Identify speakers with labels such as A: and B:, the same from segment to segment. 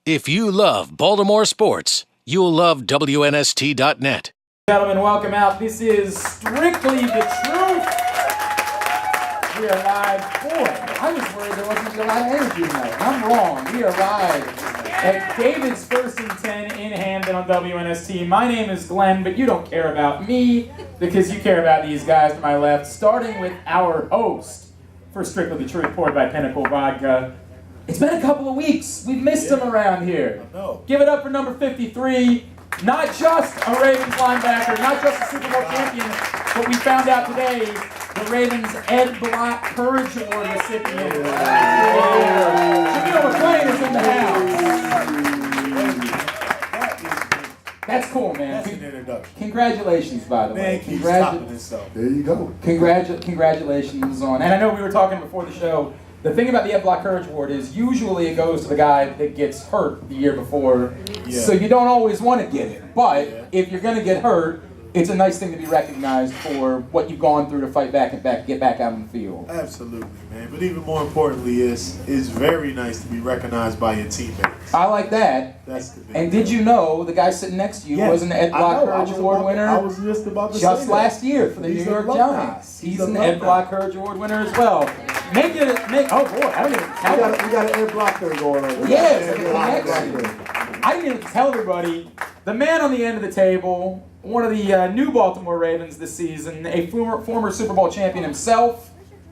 A: If you love Baltimore sports, you'll love WNST.net.
B: Gentlemen, welcome out. This is Strictly the Truth. We are live. Boy, I was worried there wasn't a lot of energy tonight. I'm wrong. We are live at David's First and 10 in Hamden on WNST. My name is Glenn, but you don't care about me because you care about these guys to my left, starting with our host for Strictly the Truth, poured by Pinnacle Vodka. It's been a couple of weeks. We've missed him around here. Give it up for number 53. Not just a Ravens linebacker, not just a Super Bowl champion, but we found out today the Ravens Ed Block Courage Award recipient. Jameel McClain is in the house. That's cool, man.
C: That's an introduction.
B: Congratulations, by the way.
C: Man, keep stopping himself.
D: There you go.
B: Congratulations on, and I know we were talking before the show. The thing about the Ed Block Courage Award is usually it goes to the guy that gets hurt the year before, so you don't always want to get it. But if you're going to get hurt, it's a nice thing to be recognized for what you've gone through to fight back and get back out in the field.
C: Absolutely, man. But even more importantly, it's very nice to be recognized by your teammates.
B: I like that.
C: That's the big
B: And did you know the guy sitting next to you was an Ed Block Courage Award winner?
C: I was just about to say
B: just
C: that.
B: last year for the New York Giants. He's an Ed Block Courage Award winner as well. Oh boy, I don't even tell
D: We got an Ed Block thing going on.
B: I didn't even tell everybody. The man on the end of the table, one of the new Baltimore Ravens this season, a former Super Bowl champion himself.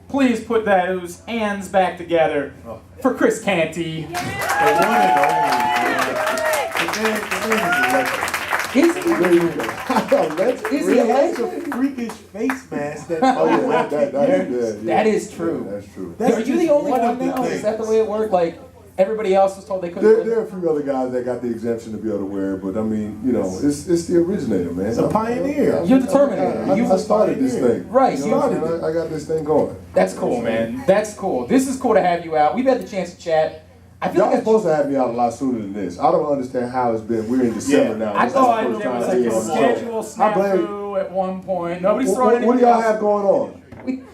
B: Please put those hands back together for Chris Canty.
C: The one and only. The man
B: Is he?
C: is he a freakish face mask that
B: That is true.
D: That's true.
B: Are you the only one now? Is that the way it worked? Like, everybody else was told they couldn't?
D: There are a few other guys that got the exemption to be able to wear it, but I mean, you know, it's the originator, man.
C: It's a pioneer.
B: You're the Terminator.
D: I started this thing.
B: Right.
D: You know, I got this thing going.
B: That's cool, man. That's cool. This is cool to have you out. We've had the chance to chat. I feel
D: Y'all
B: like
D: supposed to have me out a lot sooner than this. I don't understand how it's been. We're in December now.
B: I
D: This is the
B: thought
D: first
B: there
D: time
B: was
D: I've
B: like a
D: seen you on the show.
B: schedule snafu at one point. Nobody's throwing anything
D: What do y'all
B: else.
D: have going on?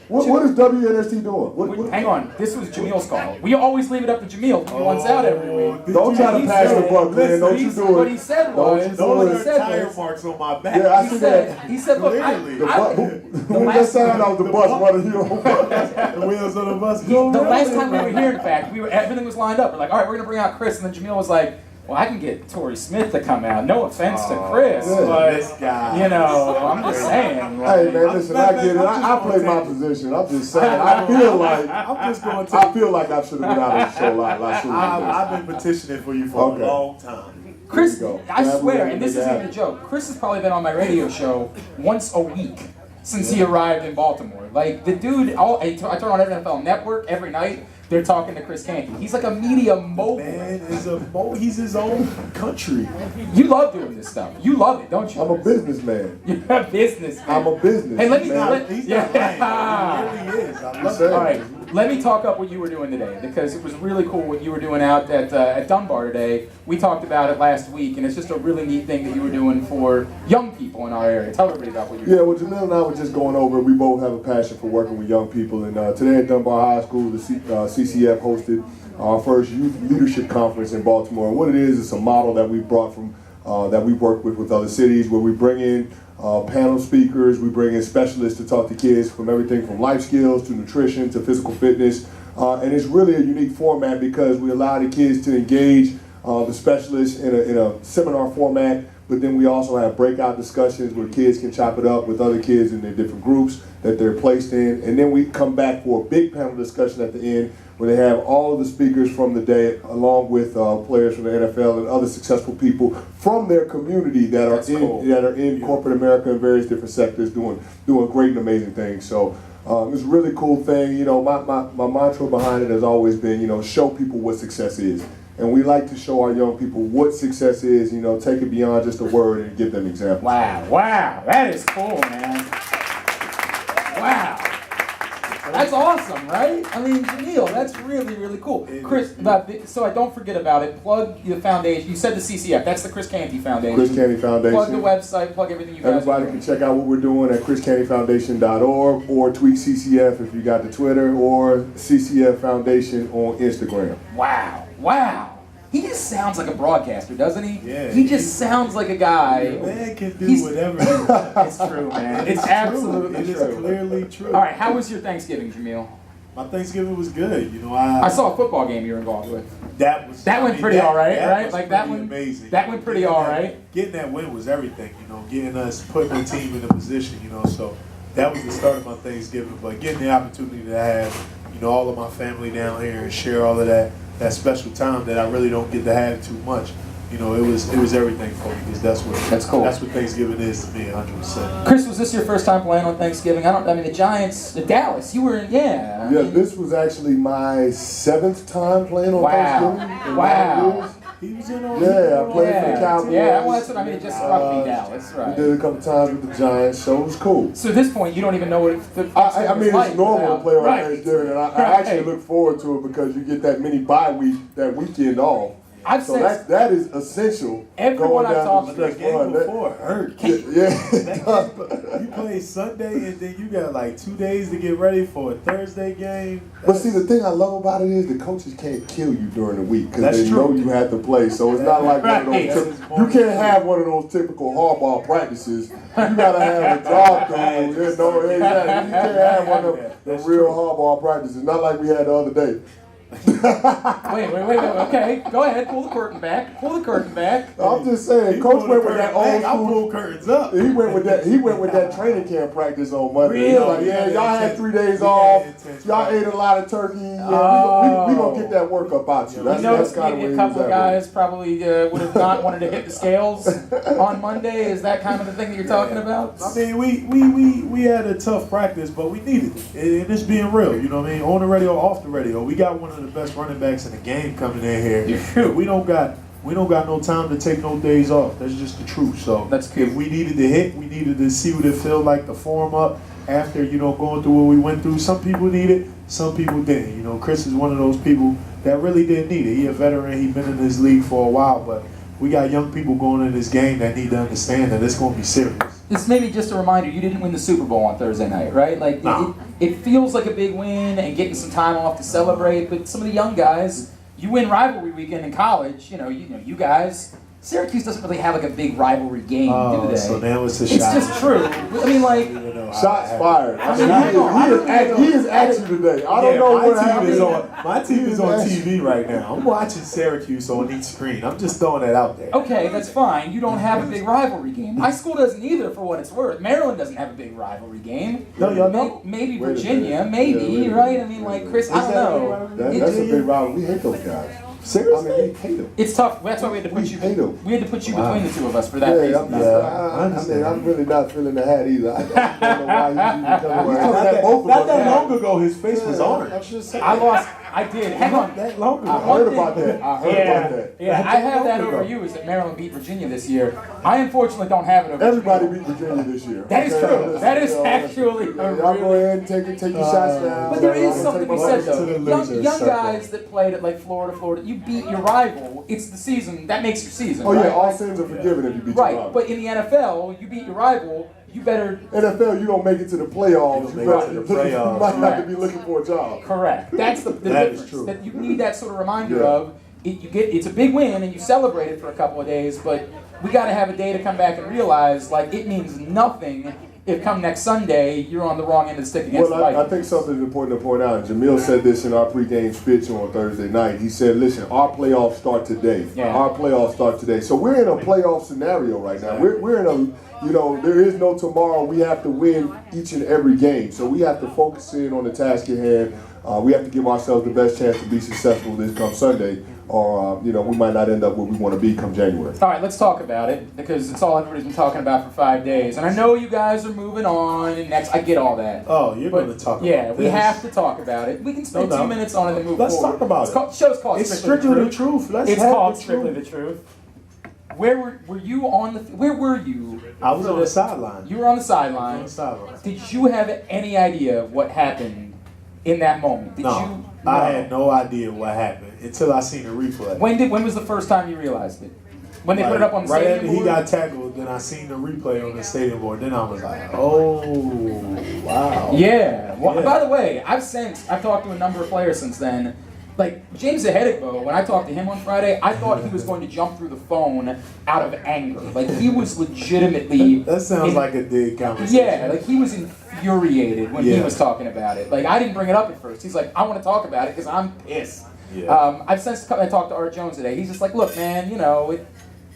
D: What is WNST doing?
B: Hang on, this was Jameel's call. We always leave it up to Jameel. He wants out every week.
D: Don't try to pass the buck, man. Don't you do it.
B: What he said was,
C: Those are tire marks on my back.
D: Yeah, I see that.
B: he said, look,
D: Who just sound off the bus running you on?
C: The wheels on the bus.
B: The last time we were here, in fact, everything was lined up. We're like, all right, we're going to bring out Chris. And then Jameel was like, well, I can get Torrey Smith to come out. No offense to Chris, but,
C: this guy.
B: you know, I'm just saying.
D: Hey, man, listen, I get it. I play my position. I'm just saying. I feel like I should have been out of the show a lot sooner.
C: I've been petitioning for you for a long time.
B: Chris, I swear, and this isn't even a joke, Chris has probably been on my radio show once a week since he arrived in Baltimore. Like, the dude, I turn on NFL Network every night. They're talking to Chris Canty. He's like a media mogul.
C: Man is he's his own country.
B: You love doing this stuff. You love it, don't you?
D: I'm a businessman.
B: You're a businessman.
D: I'm a businessman.
B: Hey, let me.
C: He's not lying. He really is. I love
B: All right, let me talk up what you were doing today, because it was really cool what you were doing out at Dunbar today. We talked about it last week, and it's just a really neat thing that you were doing for young people in our area. Tell everybody about what you're doing.
D: Yeah, well, Jameel and I were just going over. We both have a passion for working with young people, and today at Dunbar High School, the CCF hosted our first youth leadership conference in Baltimore. And what it is, it's a model that we brought from that we work with other cities, where we bring in panel speakers, we bring in specialists to talk to kids from everything from life skills to nutrition to physical fitness. And it's really a unique format because we allow the kids to engage the specialists in a seminar format, but then we also have breakout discussions where kids can chop it up with other kids in their different groups that they're placed in. And then we come back for a big panel discussion at the end where they have all of the speakers from the day along with players from the NFL and other successful people from their community that are in corporate America in various different sectors doing great and amazing things. So it's a really cool thing. You know, my mantra behind it has always been, you know, show people what success is. And we like to show our young people what success is, you know, take it beyond just a word and give them examples.
B: Wow, that is cool, man. Wow. That's awesome, right? I mean, Jameel, that's really, really cool. Chris, so I don't forget about it, plug the foundation. You said the CCF, that's the Chris Canty Foundation.
D: Chris Canty Foundation.
B: Plug the website, plug everything you guys
D: Everybody can check out what we're doing at chriscantyfoundation.org or tweet CCF if you got the Twitter, or CCF Foundation on Instagram.
B: Wow. He just sounds like a broadcaster, doesn't he?
C: Yeah.
B: He just sounds like a guy.
C: Man can do whatever he wants.
B: It's true, man. It's absolutely
C: true.
B: true.
C: It is clearly true.
B: All right, how was your Thanksgiving, Jameel?
C: My Thanksgiving was good. You know,
B: I saw a football game you were involved with.
C: that
B: went pretty all right, right?
C: Was
B: Like that
C: pretty
B: one.
C: amazing.
B: That went pretty all right.
C: Getting that win was everything. You know, getting us putting the team in a position. You know, so that was the start of my Thanksgiving. But getting the opportunity to have, you know, all of my family down here and share all of that special time that I really don't get to have too much. You know, it was everything for me because that's
B: cool.
C: That's what Thanksgiving is to me, 100%.
B: Chris, was this your first time playing on Thanksgiving? I mean, the Giants, the Dallas. You were, yeah.
D: Yeah, this was actually my 7th time playing on Thanksgiving.
B: Wow.
C: He was in on.
D: Yeah, I played for the Cowboys.
B: Yeah, well, that's what I mean. It just struck me, Dallas, right?
D: We did a couple times with the Giants, so it was cool.
B: So at this point, you don't even know what
D: I mean,
B: like
D: it's normal to play on
B: right.
D: Thanksgiving, and I actually look forward to it because you get that mini bye week, that weekend off.
B: I've
D: So
B: said
D: that is essential.
B: everyone I've talked
C: The
B: to.
C: game before hurt.
D: Yeah.
C: You play Sunday and then you got like 2 days to get ready for a Thursday game.
D: But see, the thing I love about it is the coaches can't kill you during the week because
C: That's
D: they
C: true.
D: know you have to play. So it's not like one of
B: Right.
D: those. You can't have one of those typical hardball practices. You gotta have a job through. You know, exactly. You can't have one of the real hardball practices. Not like we had the other day.
B: Wait. Okay, go ahead. Pull the curtain back.
D: I'm just saying, Coach went with that old
C: I
D: school.
C: pull curtains up.
D: He went with that training camp practice on Monday.
B: Really?
D: He's like, yeah, y'all had 3 days off. Y'all ate a lot of turkey. Yeah, we gonna get that work up out you.
B: You
D: That's
B: noticed
D: kind of
B: maybe
D: where
B: a
D: he
B: couple
D: was
B: of
D: at.
B: guys probably would have not wanted to hit the scales on Monday. Is that kind of the thing that you're talking about?
C: I mean, we had a tough practice, but we needed it. And it's being real, you know what I mean? On the radio, off the radio. We got one of the best running backs in the game coming in here. We don't got no time to take no days off. That's just the truth. So
B: That's good.
C: if we needed to hit, we needed to see what it felt like to form up after, you know, going through what we went through. Some people need it, some people didn't. You know, Chris is one of those people that really didn't need it. He a veteran, he been in this league for a while, but we got young people going in this game that need to understand that it's going to be serious.
B: This may be just a reminder, you didn't win the Super Bowl on Thursday night, right? Like,
C: No.
B: it feels like a big win and getting some time off to celebrate, but some of the young guys, you win rivalry weekend in college, you guys, Syracuse doesn't really have like a big rivalry game, do they?
C: So now it's a
B: It's
C: shot.
B: just true. I mean, like,
D: Shots fired. I mean, he is at you today. I don't know what happened.
C: My team is on TV right now. I'm watching Syracuse on each screen. I'm just throwing that out there.
B: okay, that's fine. You don't have a big rivalry game. My school doesn't either, for what it's worth. Maryland doesn't have a big rivalry game.
C: No, y'all don't?
B: Maybe
D: Wait a
B: Virginia,
D: minute.
B: maybe,
D: Yeah, wait a
B: right?
D: minute.
B: I mean, like,
D: Yeah,
B: Chris, I don't know.
D: That's a big rival. We hate those guys.
C: Seriously?
D: I mean, we hate them.
B: It's tough. That's why we had to put
D: We
B: you.
D: hate 'em.
B: We had to put you between the two of us for that
D: Yeah,
B: reason.
D: I'm really not feeling the hat either. I don't know why he's even coming around.
C: Not that long ago, his face was orange.
B: I did. Hang on.
C: That long ago.
D: I heard about that. I heard about that.
B: Yeah, I have that over you. Is that Maryland beat Virginia this year? I unfortunately don't have it over.
D: Everybody
B: Virginia.
D: beat Virginia this year.
B: That is true. That is actually a
D: Y'all go
B: really.
D: ahead and take your shots now.
B: But there is
D: I'll
B: something
D: take
B: to be
D: my
B: said
D: money.
B: though.
C: to the
B: Young
C: losers
B: young
C: circle.
B: guys that played at like Florida, you beat your rival. It's the season that makes your season.
D: Oh yeah,
B: right?
D: all sins are forgiven if you beat your
B: Right,
D: rival.
B: but in the NFL, you beat your rival. You better.
D: NFL, you don't make it to the playoffs.
C: You
D: You,
C: don't make it to the playoffs.
D: might have to be looking for a job.
B: Correct. That's the
C: That is
B: difference.
C: true.
B: That you need that sort of reminder
D: Yeah.
B: of. It's a big win and you celebrate it for a couple of days, but we got to have a day to come back and realize like it means nothing if come next Sunday you're on the wrong end of the stick against
D: Well,
B: the
D: I
B: Vikings.
D: think something's important to point out. Jameel said this in our pregame speech on Thursday night. He said, listen, our playoffs start today.
B: Yeah.
D: Our playoffs start today. So we're in a playoff scenario right now. We're in a, there is no tomorrow. We have to win each and every game. So we have to focus in on the task at hand. We have to give ourselves the best chance to be successful this come Sunday. Or, we might not end up where we want to be come January.
B: All right, let's talk about it because it's all everybody's been talking about for 5 days, and I know you guys are moving on. And next, I get all that.
C: Oh, you're
B: But,
C: going to talk
B: yeah,
C: about
B: we
C: this.
B: have to talk about it. We can spend
C: No
B: 2
C: doubt.
B: minutes on it and move
C: Let's
B: forward.
C: talk about
B: It's
C: it.
B: called, show's called
C: It's
B: Strictly
C: strictly the truth. Let's
B: It's
C: have
B: called
C: the
B: Strictly
C: truth.
B: the Truth. Where were you on the? Where were you?
C: I was
B: for
C: on the sideline.
B: You were on the
C: On
B: sideline.
C: the sideline.
B: Did you have any idea what happened in that moment? Did
C: No,
B: you?
C: I had no idea what happened until I seen the replay.
B: When was the first time you realized it? When they put it up on the
C: right
B: stadium
C: after he
B: board?
C: got tackled, then I seen the replay on the stadium board. Then I was like, oh, wow.
B: Yeah. Well,
C: Yeah.
B: by the way, I've talked to a number of players since then. Like, James Ahedegbo, when I talked to him on Friday, I thought he was going to jump through the phone out of anger. Like, he was legitimately...
C: That sounds like a dig conversation.
B: Yeah, like, he was infuriated when he was talking about it. Like, I didn't bring it up at first. He's like, I want to talk about it because I'm pissed.
C: Yeah.
B: I've since I talked to Art Jones today. He's just like, look, man, you know,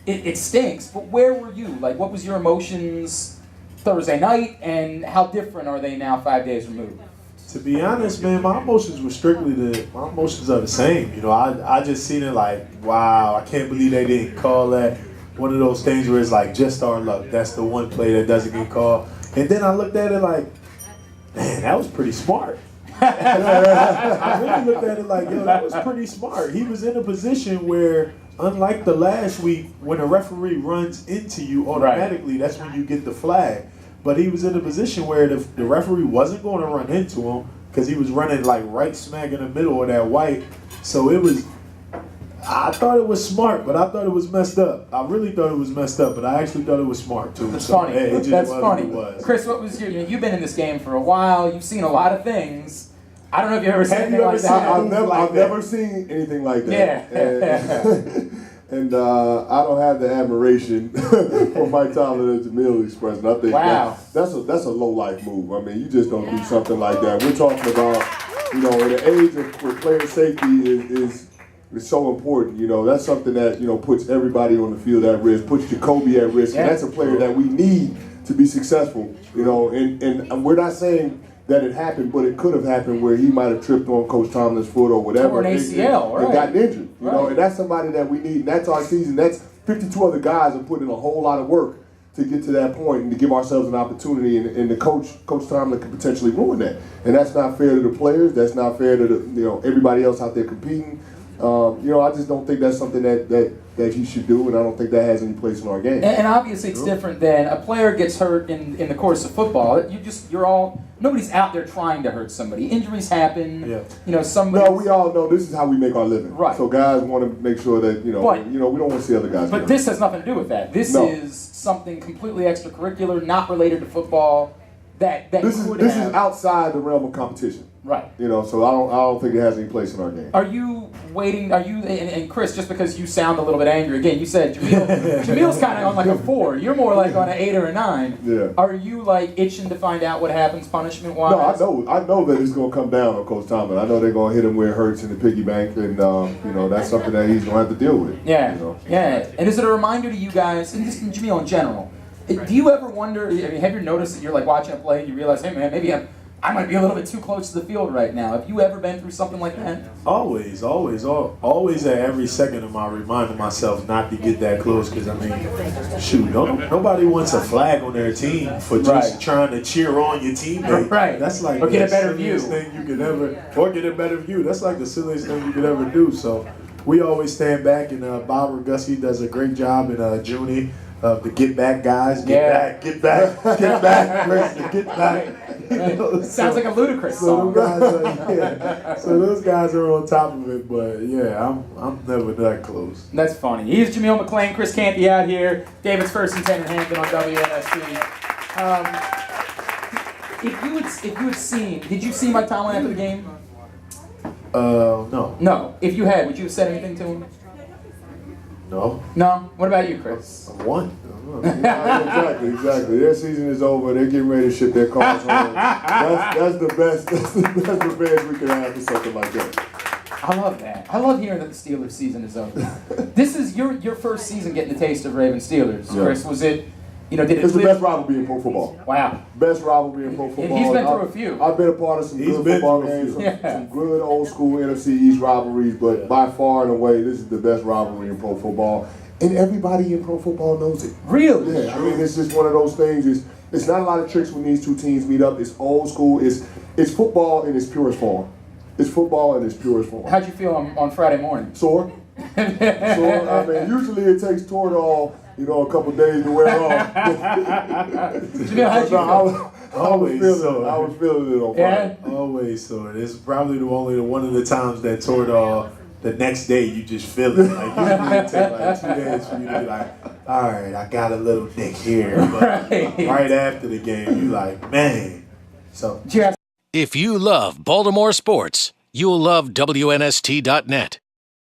B: it stinks, but where were you? Like, what was your emotions Thursday night, and how different are they now 5 days removed?
C: To be honest, man, my emotions are the same. You know, I just seen it like, wow, I can't believe they didn't call that. One of those things where it's like, just our luck. That's the one play that doesn't get called. And then I looked at it like, man, that was pretty smart. I really looked at it like, yo, that was pretty smart. He was in a position where, unlike the last week, when a referee runs into you automatically, that's when you get the flag. But he was in a position where the referee wasn't going to run into him because he was running like right smack in the middle of that white. So I thought it was smart, but I thought it was messed up. I really thought it was messed up, but I actually thought it was smart too.
B: That's
C: so,
B: funny.
C: It just
B: That's
C: was
B: funny.
C: What it was.
B: Chris, what was you've been in this game for a while. You've seen a lot of things. I don't know if you've ever seen anything like that.
D: I've never seen anything like that.
B: Yeah.
D: And I don't have the admiration for Mike Tomlin and Jameel expressing. I think that's a low life move. I mean, you just don't do something like that. We're talking about, you know, in the age where player safety is so important. You know, that's something that, you know, puts everybody on the field at risk, puts Jacoby at risk, and that's a player that we need to be successful. You know, and we're not saying that it happened, but it could have happened where he might have tripped on Coach Tomlin's foot or whatever.
B: Or an ACL,
D: and gotten injured. You know, and that's somebody that we need. And that's our season. That's 52 other guys are putting in a whole lot of work to get to that point and to give ourselves an opportunity. And the Coach Tomlin could potentially ruin that. And that's not fair to the players. That's not fair to everybody else out there competing. You know, I just don't think that's something that he should do, and I don't think that has any place in our game.
B: And obviously, it's different than a player gets hurt in the course of football. Nobody's out there trying to hurt somebody. Injuries happen. Yeah. You know, somebody.
D: No, we all know this is how we make our living.
B: Right.
D: So guys want to make sure that we don't want to see other guys.
B: But this has nothing to do with that. This is something completely extracurricular, not related to football. This is outside the realm of competition. Right.
D: You know, so I don't think it has any place in our game.
B: Are you waiting? And Chris, just because you sound a little bit angry again, you said Jameel's kind of on like a 4. You're more like on an 8 or a 9. Yeah. Are you like itching to find out what happens punishment wise?
D: No, I know that it's going to come down on Coach Tomlin. I know they're going to hit him where it hurts in the piggy bank, and that's something that he's going to have to deal with.
B: Yeah.
D: You know?
B: Yeah. And is it a reminder to you guys, and just Jameel in general? Do you ever wonder? I mean, have you noticed that you're like watching a play and you realize, hey man, maybe I might be a little bit too close to the field right now. Have you ever been through something like that?
C: Always at every second am I reminding myself not to get that close because, I mean, shoot, nobody wants a flag on their team for just trying to cheer on your teammate.
B: Right.
C: That's like
B: or get a better
C: silliest
B: view.
C: thing you could ever, or get a better view. That's like the silliest thing you could ever do. So we always stand back, and Bob Roguski does a great job in Junie. The get back guys, get back, Chris, the get back.
B: Sounds like a Ludacris song.
C: So those guys are on top of it, but yeah, I'm never that close.
B: That's funny. He's Jameel McClain, Chris Canty out here, David's first and 10 in Hampton on WNST. If you had seen, did you see Mike Tomlin after the game?
C: No.
B: No. If you had, would you have said anything to him?
C: No.
B: No? What about you, Chris?
C: I won.
D: Exactly. Their season is over. They're getting ready to ship their cars home. That's the best revenge we can have for something like that.
B: I love that. I love hearing that the Steelers season is over. This is your first season getting the taste of Ravens Steelers, Chris. Was it? Did it?
D: It's the best rivalry in pro football.
B: Wow.
D: Best rivalry in pro football.
B: He's been through a few.
D: I've been a part of some good football games, some good old school NFC East rivalries, but by far and away, this is the best rivalry in pro football. And everybody in pro football knows it.
B: Really?
D: Yeah, I mean, it's just one of those things. It's not a lot of tricks when these two teams meet up. It's old school. It's football in its purest form. It's football in its purest form.
B: How'd you feel on Friday morning?
D: Sore. I mean, usually it takes Toradol, a couple days to wear off.
B: Jameel, how'd you feel?
C: I was
D: feeling it on Friday.
C: Yeah? Always sore. It's probably only one of the times that Toradol, the next day you just feel it. Like usually it takes like 2 days for you to be like, all right, I got a little nick here. But right after the game, you like, man. So
A: if you love Baltimore sports, You'll love WNST.net.